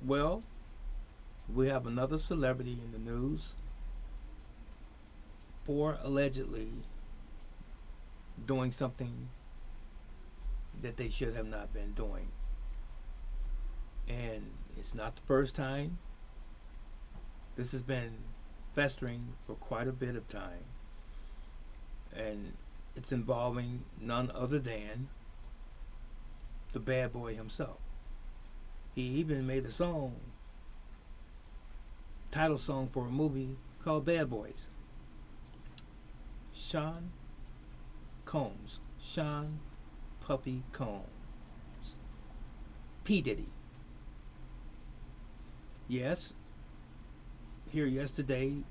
Well, we have another celebrity in the news for allegedly doing something that they should have not been doing. And it's not the first time. This has been festering for quite a bit of time. And it's involving none other than the bad boy himself. He even made a song, title song for a movie called Bad Boys. Sean Combs. Sean Puppy Combs. P Diddy. Yes, here yesterday,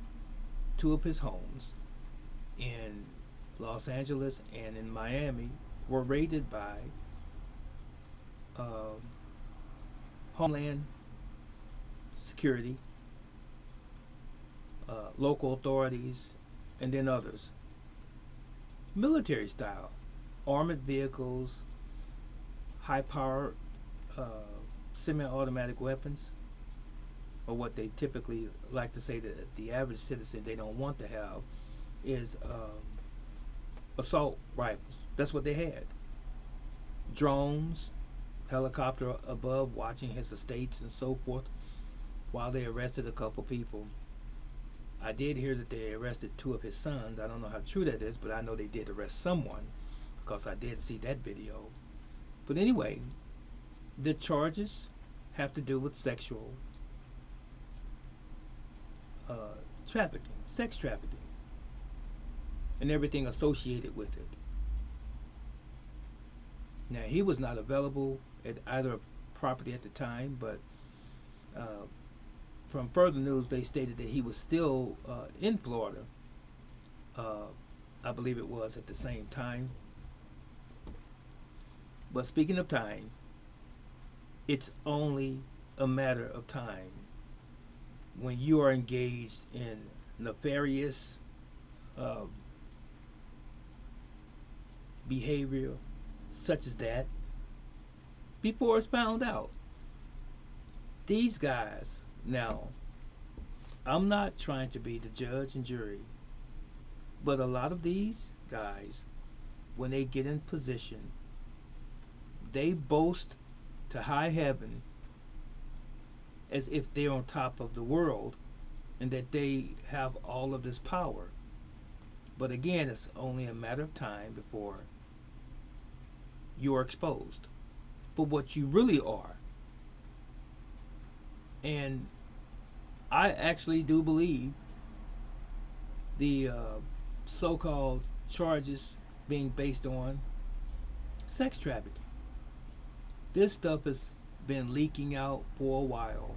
two of his homes in Los Angeles and in Miami were raided by uh, Homeland Security, local authorities, and then others. Military style, armored vehicles, high powered uh, semi automatic weapons, or what they typically like to say that the average citizen they don't want to have is assault rifles. That's what they had. Drones, helicopter above watching his estates and so forth while they arrested a couple people. I did hear that they arrested two of his sons. I don't know how true that is, but I know they did arrest someone because I did see that video. But anyway, the charges have to do with sexual uh, trafficking, sex trafficking, and everything associated with it. Now, he was not available at either property at the time, but uh, from further news, they stated that he was still in Florida. Uh, I believe it was at the same time. But speaking of time, it's only a matter of time when you are engaged in nefarious uh, behavior such as that before it's found out. These guys, now, I'm not trying to be the judge and jury, but a lot of these guys, when they get in position, they boast to high heaven as if they're on top of the world and that they have all of this power. But again, it's only a matter of time before you're exposed for what you really are. And I actually do believe the so called charges being based on sex trafficking. This stuff has been leaking out for a while.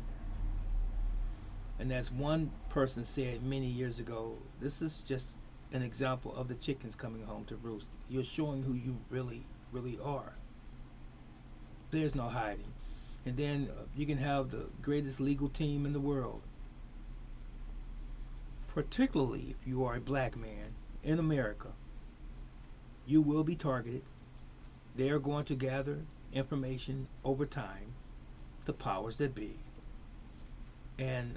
And as one person said many years ago, this is just an example of the chickens coming home to roost. You're showing who you really are. There's no hiding. And then you can have the greatest legal team in the world. Particularly if you are a black man in America, you will be targeted. They are going to gather information over time, the powers that be. And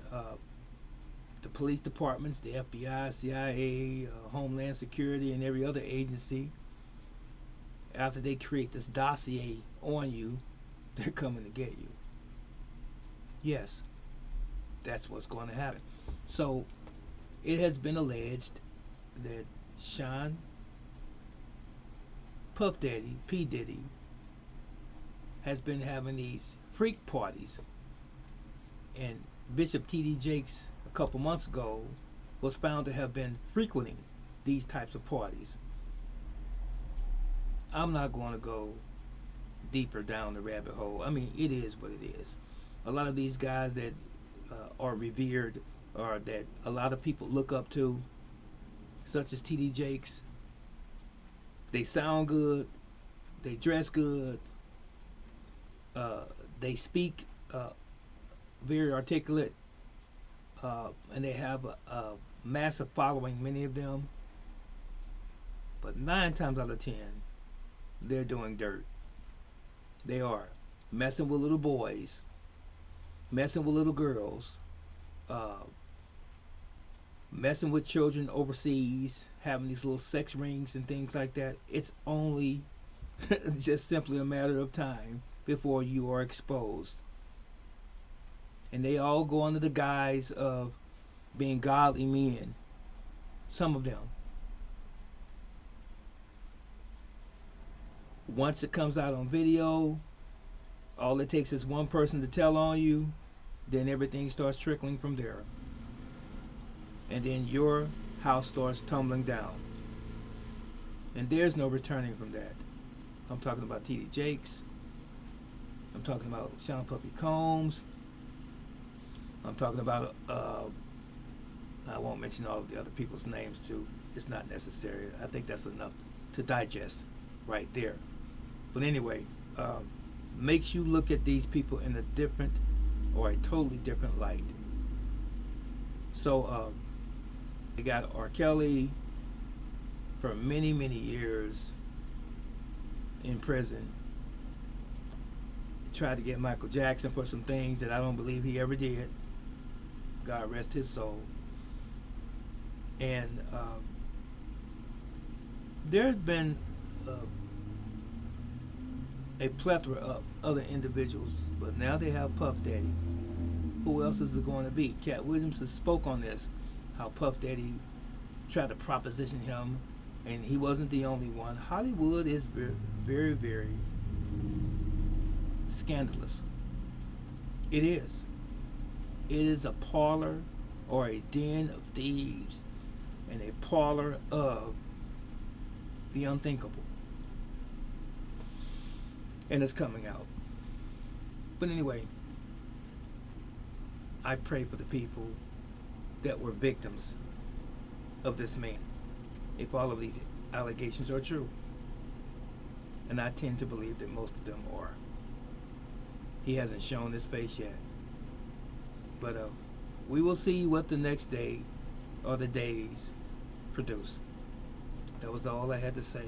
the police departments, the FBI, CIA, Homeland Security, and every other agency, after they create this dossier on you, they're coming to get you. Yes, that's what's going to happen. So it has been alleged that Sean Puff Daddy, P Diddy, has been having these freak parties. And Bishop T.D. Jakes, a couple months ago, was found to have been frequenting these types of parties. I'm not going to go deeper down the rabbit hole. I mean, it is what it is. A lot of these guys that are revered or that a lot of people look up to, such as T.D. Jakes, they sound good, they dress good, they speak very articulate, and they have a massive following, many of them. But 9 times out of 10, they're doing dirt. They are messing with little boys, messing with little girls, uh, messing with children overseas, having these little sex rings and things like that. It's only just simply a matter of time before you are exposed. And they all go under the guise of being godly men. Some of them. Once it comes out on video, all it takes is one person to tell on you, then everything starts trickling from there. And then your house starts tumbling down. And there's no returning from that. I'm talking about T.D. Jakes. I'm talking about Sean Puppy Combs. I'm talking about, I won't mention all of the other people's names too. It's not necessary. I think that's enough to digest right there. But anyway, makes you look at these people in a different or a totally different light. So they got R. Kelly for many, many years in prison. Tried to get Michael Jackson for some things that I don't believe he ever did. God rest his soul. And there has been a plethora of other individuals, but now they have Puff Daddy. Who else is it going to be? Cat Williams has spoke on this, how Puff Daddy tried to proposition him, and he wasn't the only one. Hollywood is very, very, very scandalous. It is. It is a parlor or a den of thieves and a parlor of the unthinkable. And it's coming out. But anyway, I pray for the people that were victims of this man, if all of these allegations are true. And I tend to believe that most of them are. He hasn't shown his face yet. But we will see what the next day or the days produce. That was all I had to say.